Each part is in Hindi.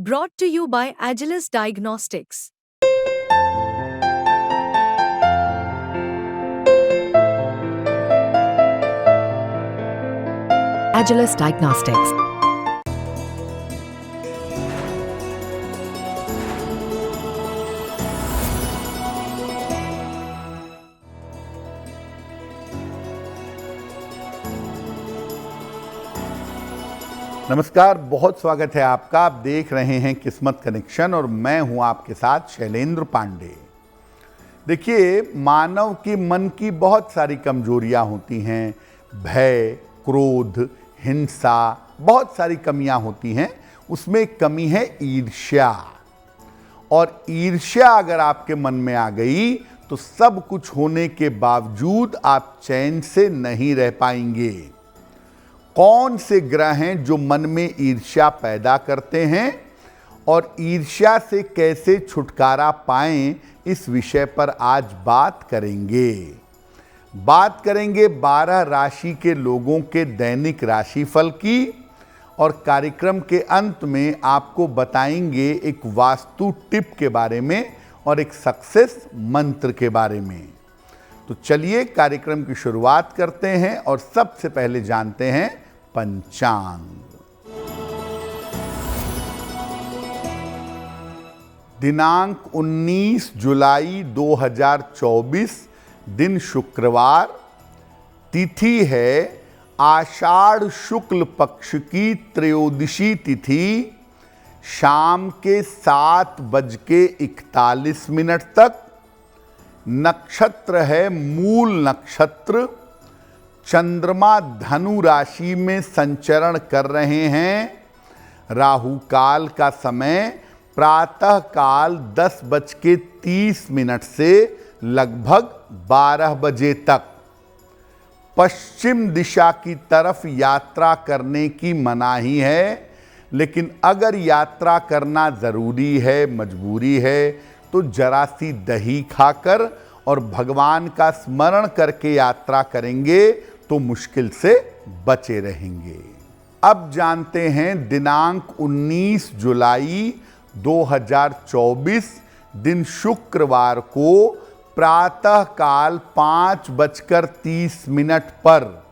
Brought to you by Agilus Diagnostics. Agilus Diagnostics. नमस्कार, बहुत स्वागत है आपका। आप देख रहे हैं किस्मत कनेक्शन और मैं हूं आपके साथ शैलेंद्र पांडे। देखिए, मानव के मन की बहुत सारी कमजोरियां होती हैं। भय, क्रोध, हिंसा, बहुत सारी कमियां होती हैं। उसमें एक कमी है ईर्ष्या। और ईर्ष्या अगर आपके मन में आ गई तो सब कुछ होने के बावजूद आप चैन से नहीं रह पाएंगे। कौन से ग्रह हैं जो मन में ईर्ष्या पैदा करते हैं और ईर्ष्या से कैसे छुटकारा पाएं, इस विषय पर आज बात करेंगे। 12 राशि के लोगों के दैनिक राशिफल की और कार्यक्रम के अंत में आपको बताएंगे एक वास्तु टिप के बारे में और एक सक्सेस मंत्र के बारे में। तो चलिए कार्यक्रम की शुरुआत करते हैं और सबसे पहले जानते हैं पंचांग। दिनांक 19 जुलाई 2024, दिन शुक्रवार, तिथि है आषाढ़ शुक्ल पक्ष की त्रयोदशी तिथि, शाम के 7:41 तक। नक्षत्र है मूल नक्षत्र। चंद्रमा धनु राशि में संचरण कर रहे हैं। राहु काल का समय प्रातः काल 10:30 से लगभग 12 बजे तक। पश्चिम दिशा की तरफ यात्रा करने की मनाही है, लेकिन अगर यात्रा करना जरूरी है, मजबूरी है, तो जरा सी दही खाकर और भगवान का स्मरण करके यात्रा करेंगे तो मुश्किल से बचे रहेंगे। अब जानते हैं दिनांक 19 जुलाई 2024, दिन शुक्रवार को प्रातः काल 5:30 पर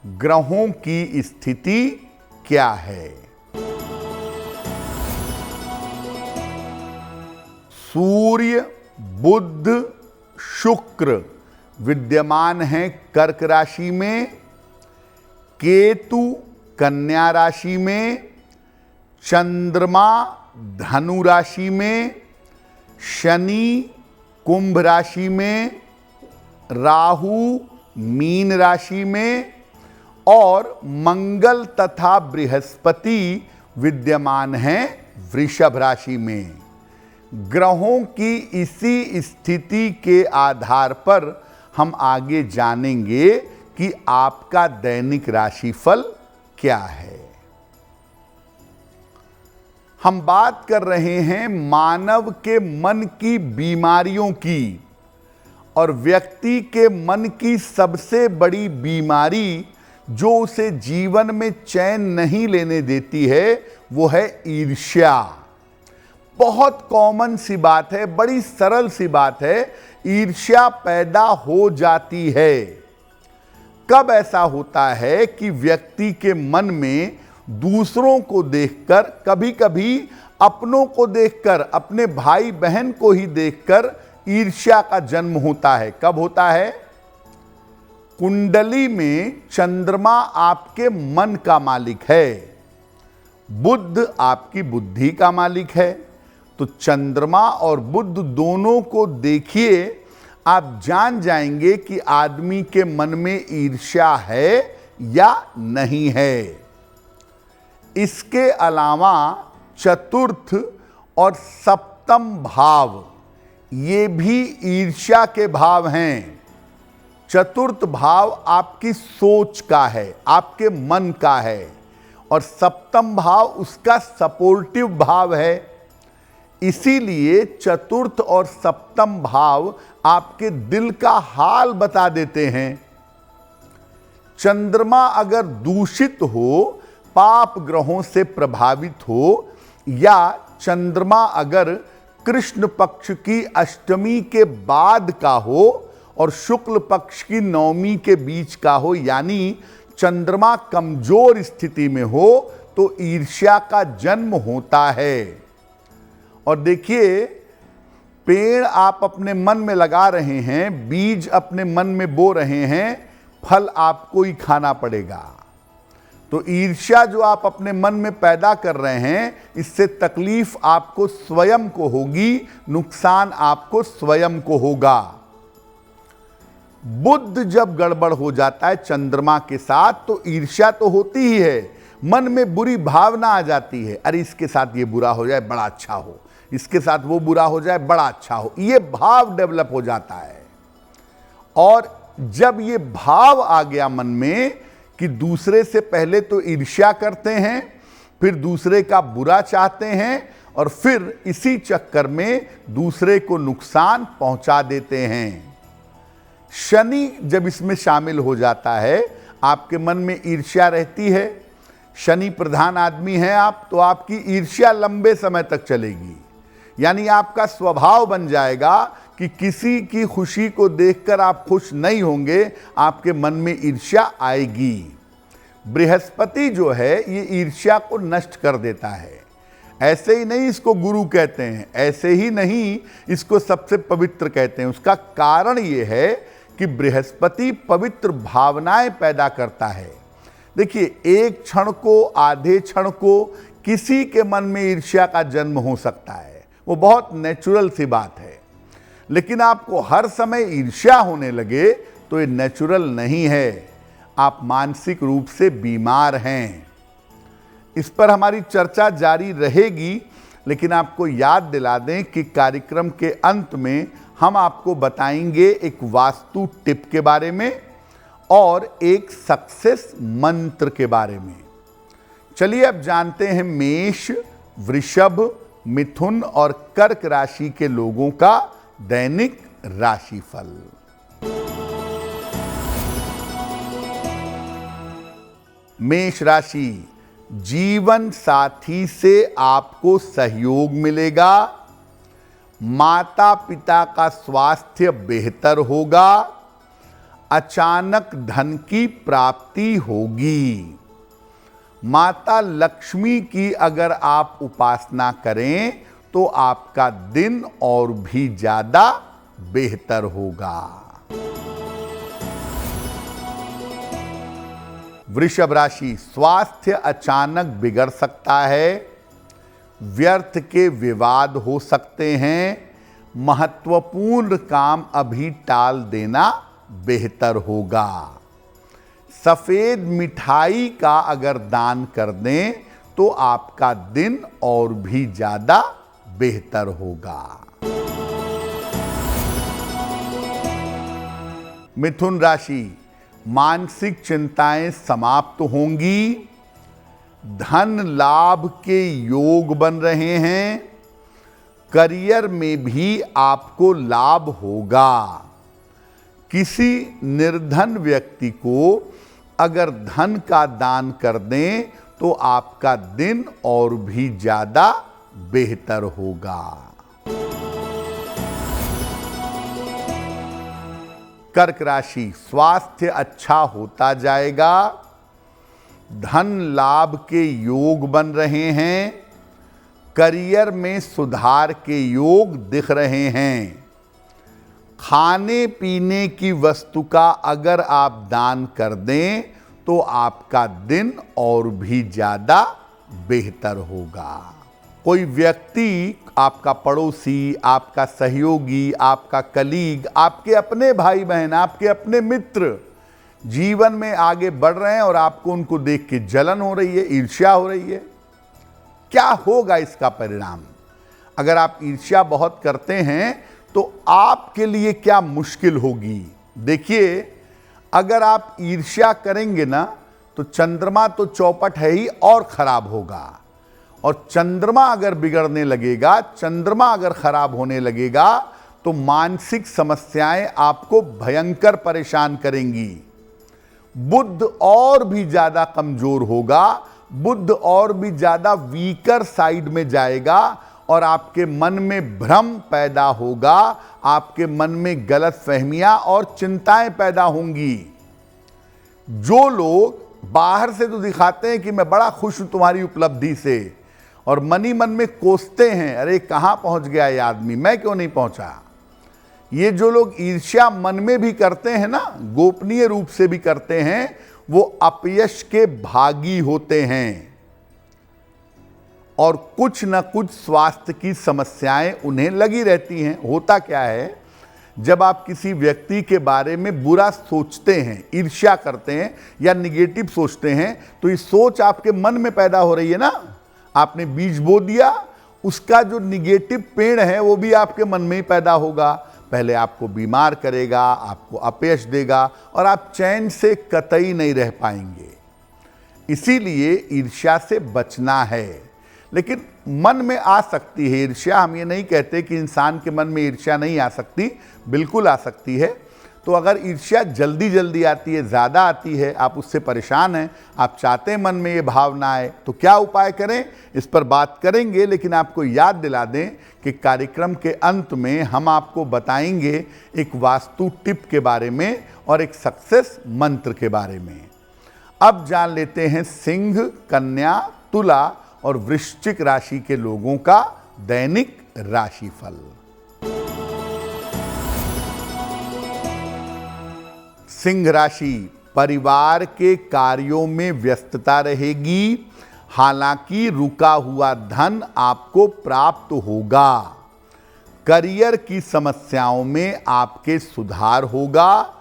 ग्रहों की स्थिति क्या है। सूर्य, बुध, शुक्र विद्यमान हैं कर्क राशि में, केतु कन्या राशि में, चंद्रमा धनु राशि में, शनि कुंभ राशि में, राहु मीन राशि में और मंगल तथा बृहस्पति विद्यमान हैं वृषभ राशि में। ग्रहों की इसी स्थिति के आधार पर हम आगे जानेंगे कि आपका दैनिक राशिफल क्या है। हम बात कर रहे हैं मानव के मन की बीमारियों की, और व्यक्ति के मन की सबसे बड़ी बीमारी जो उसे जीवन में चैन नहीं लेने देती है, वो है ईर्ष्या। बहुत कॉमन सी बात है, बड़ी सरल सी बात है, ईर्ष्या पैदा हो जाती है। कब ऐसा होता है कि व्यक्ति के मन में दूसरों को देखकर, कभी कभी अपनों को देखकर, अपने भाई बहन को ही देखकर ईर्ष्या का जन्म होता है। कब होता है? कुंडली में चंद्रमा आपके मन का मालिक है, बुध आपकी बुद्धि का मालिक है। तो चंद्रमा और बुध दोनों को देखिए, आप जान जाएंगे कि आदमी के मन में ईर्ष्या है या नहीं है। इसके अलावा चतुर्थ और सप्तम भाव, ये भी ईर्ष्या के भाव हैं। चतुर्थ भाव आपकी सोच का है, आपके मन का है, और सप्तम भाव उसका सपोर्टिव भाव है। इसीलिए चतुर्थ और सप्तम भाव आपके दिल का हाल बता देते हैं। चंद्रमा अगर दूषित हो, पाप ग्रहों से प्रभावित हो, या चंद्रमा अगर कृष्ण पक्ष की अष्टमी के बाद का हो और शुक्ल पक्ष की नवमी के बीच का हो, यानी चंद्रमा कमजोर स्थिति में हो, तो ईर्ष्या का जन्म होता है। और देखिए, पेड़ आप अपने मन में लगा रहे हैं, बीज अपने मन में बो रहे हैं, फल आपको ही खाना पड़ेगा। तो ईर्ष्या जो आप अपने मन में पैदा कर रहे हैं, इससे तकलीफ आपको स्वयं को होगी, नुकसान आपको स्वयं को होगा। बुध जब गड़बड़ हो जाता है चंद्रमा के साथ, तो ईर्ष्या तो होती ही है, मन में बुरी भावना आ जाती है, अरे इसके साथ ये बुरा हो जाए बड़ा अच्छा हो, इसके साथ वो बुरा हो जाए बड़ा अच्छा हो, ये भाव डेवलप हो जाता है। और जब ये भाव आ गया मन में कि दूसरे से पहले तो ईर्ष्या करते हैं, फिर दूसरे का बुरा चाहते हैं, और फिर इसी चक्कर में दूसरे को नुकसान पहुंचा देते हैं। शनि जब इसमें शामिल हो जाता है, आपके मन में ईर्ष्या रहती है, शनि प्रधान आदमी है आप, तो आपकी ईर्ष्या लंबे समय तक चलेगी। यानी आपका स्वभाव बन जाएगा कि किसी की खुशी को देखकर आप खुश नहीं होंगे, आपके मन में ईर्ष्या आएगी। बृहस्पति जो है ये ईर्ष्या को नष्ट कर देता है। ऐसे ही नहीं इसको गुरु कहते हैं, ऐसे ही नहीं इसको सबसे पवित्र कहते हैं। उसका कारण ये है कि बृहस्पति पवित्र भावनाएं पैदा करता है। देखिए, एक क्षण को, आधे क्षण को किसी के मन में ईर्ष्या का जन्म हो सकता है, वो बहुत नेचुरल सी बात है। लेकिन आपको हर समय ईर्ष्या होने लगे तो ये नेचुरल नहीं है, आप मानसिक रूप से बीमार हैं। इस पर हमारी चर्चा जारी रहेगी, लेकिन आपको याद दिला दें कि कार्यक्रम के अंत में हम आपको बताएंगे एक वास्तु टिप के बारे में और एक सक्सेस मंत्र के बारे में। चलिए अब जानते हैं मेष, वृषभ, मिथुन और कर्क राशि के लोगों का दैनिक राशिफल। मेष राशि, जीवन साथी से आपको सहयोग मिलेगा, माता पिता का स्वास्थ्य बेहतर होगा, अचानक धन की प्राप्ति होगी। माता लक्ष्मी की अगर आप उपासना करें तो आपका दिन और भी ज्यादा बेहतर होगा। वृषभ राशि, स्वास्थ्य अचानक बिगड़ सकता है, व्यर्थ के विवाद हो सकते हैं, महत्वपूर्ण काम अभी टाल देना बेहतर होगा। सफेद मिठाई का अगर दान कर दें तो आपका दिन और भी ज्यादा बेहतर होगा। मिथुन राशि, मानसिक चिंताएं समाप्त होंगी, धन लाभ के योग बन रहे हैं, करियर में भी आपको लाभ होगा। किसी निर्धन व्यक्ति को अगर धन का दान कर दें तो आपका दिन और भी ज्यादा बेहतर होगा। कर्क राशि, स्वास्थ्य अच्छा होता जाएगा, धन लाभ के योग बन रहे हैं, करियर में सुधार के योग दिख रहे हैं। खाने पीने की वस्तु का अगर आप दान कर दें तो आपका दिन और भी ज्यादा बेहतर होगा। कोई व्यक्ति, आपका पड़ोसी, आपका सहयोगी, आपका कलीग, आपके अपने भाई बहन, आपके अपने मित्र जीवन में आगे बढ़ रहे हैं और आपको उनको देख के जलन हो रही है, ईर्ष्या हो रही है, क्या होगा इसका परिणाम? अगर आप ईर्ष्या बहुत करते हैं तो आपके लिए क्या मुश्किल होगी। देखिए, अगर आप ईर्ष्या करेंगे ना तो चंद्रमा तो चौपट है ही और खराब होगा, और चंद्रमा अगर बिगड़ने लगेगा, चंद्रमा अगर खराब होने लगेगा तो मानसिक समस्याएं आपको भयंकर परेशान करेंगी। बुध और भी ज्यादा कमजोर होगा, बुध और भी ज्यादा वीकर साइड में जाएगा और आपके मन में भ्रम पैदा होगा, आपके मन में गलत फहमियां और चिंताएं पैदा होंगी। जो लोग बाहर से तो दिखाते हैं कि मैं बड़ा खुश हूं तुम्हारी उपलब्धि से, और मन ही मन में कोसते हैं, अरे कहां पहुंच गया ये आदमी, मैं क्यों नहीं पहुंचा। ये जो लोग ईर्ष्या मन में भी करते हैं ना, गोपनीय रूप से भी करते हैं, वो अपयश के भागी होते हैं और कुछ न कुछ स्वास्थ्य की समस्याएं उन्हें लगी रहती हैं। होता क्या है, जब आप किसी व्यक्ति के बारे में बुरा सोचते हैं, ईर्ष्या करते हैं या निगेटिव सोचते हैं, तो ये सोच आपके मन में पैदा हो रही है ना, आपने बीज बो दिया, उसका जो निगेटिव पेड़ है वो भी आपके मन में ही पैदा होगा। पहले आपको बीमार करेगा, आपको अपयश देगा और आप चैन से कतई नहीं रह पाएंगे। इसीलिए ईर्ष्या से बचना है। लेकिन मन में आ सकती है ईर्ष्या, हम ये नहीं कहते कि इंसान के मन में ईर्ष्या नहीं आ सकती, बिल्कुल आ सकती है। तो अगर ईर्ष्या जल्दी जल्दी आती है, ज़्यादा आती है, आप उससे परेशान हैं, आप चाहते हैं मन में ये भावना आए, तो क्या उपाय करें, इस पर बात करेंगे। लेकिन आपको याद दिला दें कि कार्यक्रम के अंत में हम आपको बताएंगे एक वास्तु टिप के बारे में और एक सक्सेस मंत्र के बारे में। अब जान लेते हैं सिंह, कन्या, तुला और वृश्चिक राशि के लोगों का दैनिक राशिफल। सिंह राशि, परिवार के कार्यों में व्यस्तता रहेगी, हालांकि रुका हुआ धन आपको प्राप्त होगा। करियर की समस्याओं में आपके सुधार होगा।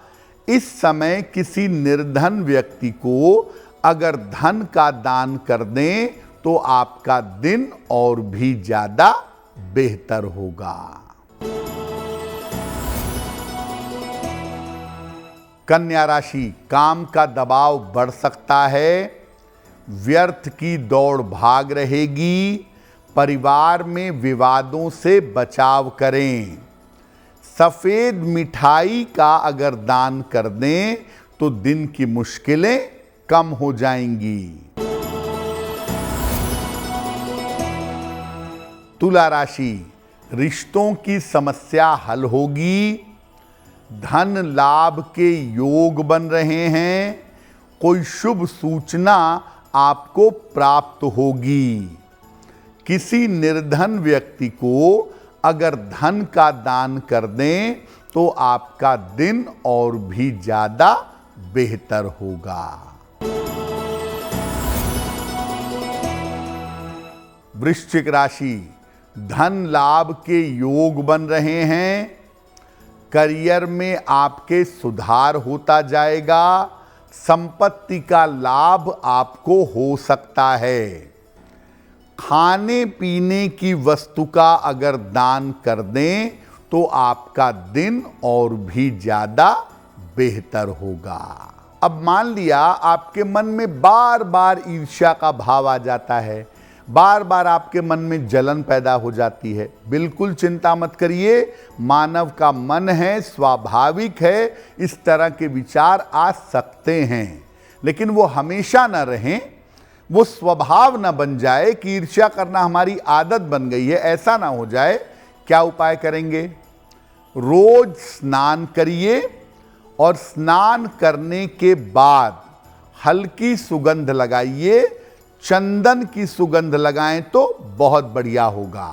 इस समय किसी निर्धन व्यक्ति को अगर धन का दान कर दें तो आपका दिन और भी ज्यादा बेहतर होगा। कन्या राशि, काम का दबाव बढ़ सकता है, व्यर्थ की दौड़ भाग रहेगी, परिवार में विवादों से बचाव करें। सफेद मिठाई का अगर दान कर दें तो दिन की मुश्किलें कम हो जाएंगी। तुला राशि, रिश्तों की समस्या हल होगी, धन लाभ के योग बन रहे हैं, कोई शुभ सूचना आपको प्राप्त होगी। किसी निर्धन व्यक्ति को अगर धन का दान कर दें तो आपका दिन और भी ज्यादा बेहतर होगा। वृश्चिक राशि, धन लाभ के योग बन रहे हैं, करियर में आपके सुधार होता जाएगा, संपत्ति का लाभ आपको हो सकता है। खाने पीने की वस्तु का अगर दान कर दें तो आपका दिन और भी ज्यादा बेहतर होगा। अब मान लिया आपके मन में बार बार ईर्ष्या का भाव आ जाता है, बार बार आपके मन में जलन पैदा हो जाती है, बिल्कुल चिंता मत करिए, मानव का मन है, स्वाभाविक है, इस तरह के विचार आ सकते हैं, लेकिन वो हमेशा न रहें, वो स्वभाव न बन जाए कि ईर्ष्या करना हमारी आदत बन गई है, ऐसा ना हो जाए। क्या उपाय करेंगे? रोज स्नान करिए और स्नान करने के बाद हल्की सुगंध लगाइए, चंदन की सुगंध लगाएं तो बहुत बढ़िया होगा।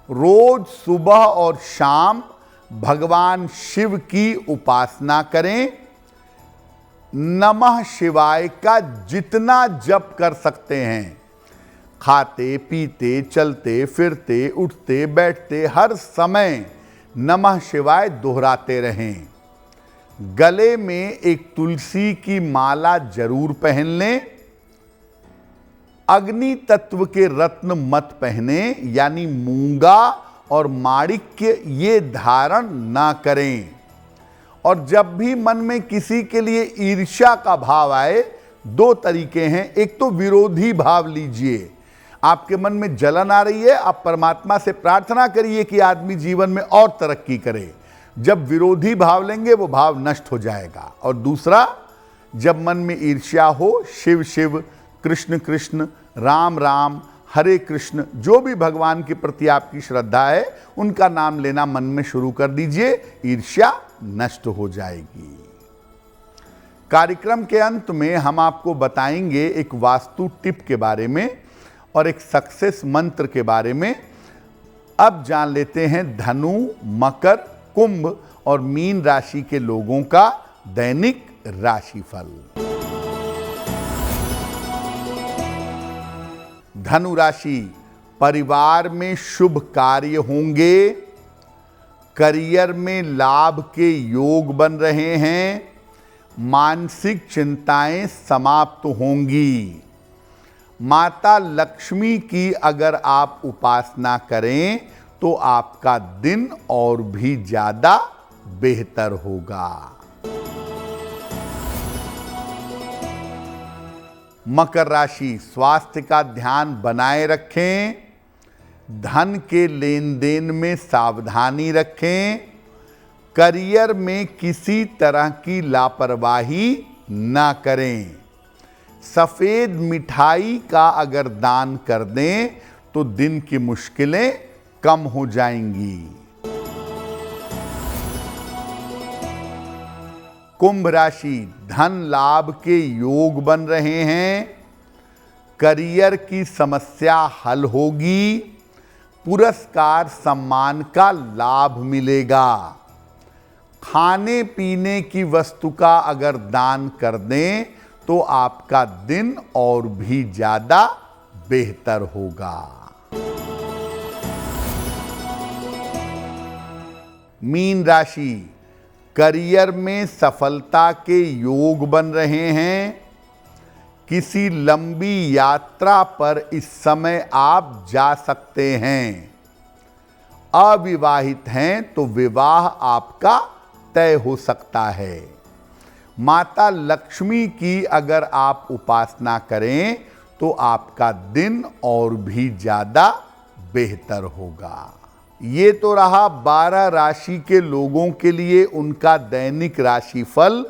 रोज सुबह और शाम भगवान शिव की उपासना करें। नमः शिवाय का जितना जप कर सकते हैं, खाते पीते चलते फिरते उठते बैठते हर समय नमः शिवाय दोहराते रहें। गले में एक तुलसी की माला जरूर पहन लें। अग्नि तत्व के रत्न मत पहने, यानी मूंगा और माणिक्य ये धारण ना करें। और जब भी मन में किसी के लिए ईर्ष्या का भाव आए, दो तरीके हैं। एक तो विरोधी भाव लीजिए, आपके मन में जलन आ रही है, आप परमात्मा से प्रार्थना करिए कि आदमी जीवन में और तरक्की करे। जब विरोधी भाव लेंगे वो भाव नष्ट हो जाएगा। और दूसरा, जब मन में ईर्ष्या हो, शिव शिव, कृष्ण कृष्ण, राम राम, हरे कृष्ण, जो भी भगवान के प्रति आपकी श्रद्धा है उनका नाम लेना मन में शुरू कर दीजिए, ईर्ष्या नष्ट हो जाएगी। कार्यक्रम के अंत में हम आपको बताएंगे एक वास्तु टिप के बारे में और एक सक्सेस मंत्र के बारे में। अब जान लेते हैं धनु, मकर, कुंभ और मीन राशि के लोगों का दैनिक राशिफल। धनु राशि, परिवार में शुभ कार्य होंगे, करियर में लाभ के योग बन रहे हैं, मानसिक चिंताएं समाप्त होंगी। माता लक्ष्मी की अगर आप उपासना करें तो आपका दिन और भी ज्यादा बेहतर होगा। मकर राशि, स्वास्थ्य का ध्यान बनाए रखें, धन के लेन देन में सावधानी रखें, करियर में किसी तरह की लापरवाही ना करें। सफेद मिठाई का अगर दान कर दें तो दिन की मुश्किलें कम हो जाएंगी। कुंभ राशि, धन लाभ के योग बन रहे हैं, करियर की समस्या हल होगी, पुरस्कार सम्मान का लाभ मिलेगा। खाने पीने की वस्तु का अगर दान कर दें तो आपका दिन और भी ज्यादा बेहतर होगा। मीन राशि, करियर में सफलता के योग बन रहे हैं, किसी लंबी यात्रा पर इस समय आप जा सकते हैं। अविवाहित हैं तो विवाह आपका तय हो सकता है। माता लक्ष्मी की अगर आप उपासना करें तो आपका दिन और भी ज्यादा बेहतर होगा। ये तो रहा 12 राशि के लोगों के लिए उनका दैनिक राशिफल।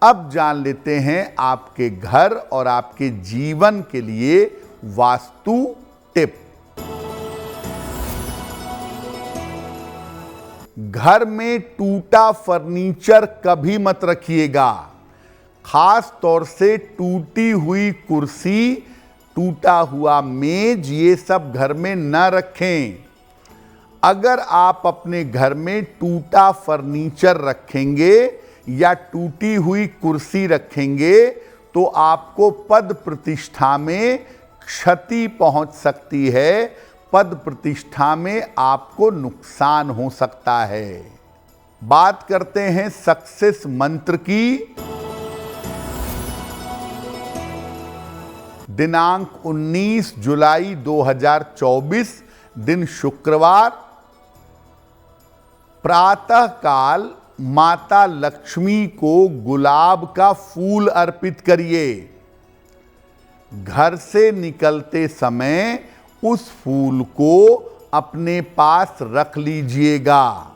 अब जान लेते हैं आपके घर और आपके जीवन के लिए वास्तु टिप। घर में टूटा फर्नीचर कभी मत रखिएगा, खास तौर से टूटी हुई कुर्सी, टूटा हुआ मेज, ये सब घर में न रखें। अगर आप अपने घर में टूटा फर्नीचर रखेंगे या टूटी हुई कुर्सी रखेंगे तो आपको पद प्रतिष्ठा में क्षति पहुंच सकती है, पद प्रतिष्ठा में आपको नुकसान हो सकता है। बात करते हैं सक्सेस मंत्र की। दिनांक 19 जुलाई 2024, दिन शुक्रवार, प्रातः काल माता लक्ष्मी को गुलाब का फूल अर्पित करिए। घर से निकलते समय उस फूल को अपने पास रख लीजिएगा।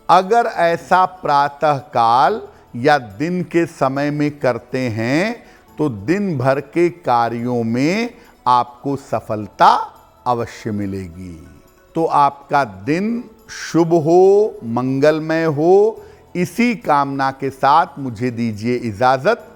अगर ऐसा प्रातः काल या दिन के समय में करते हैं तो दिन भर के कार्यों में आपको सफलता अवश्य मिलेगी। तो आपका दिन शुभ हो, मंगलमय हो, इसी कामना के साथ मुझे दीजिए इजाजत।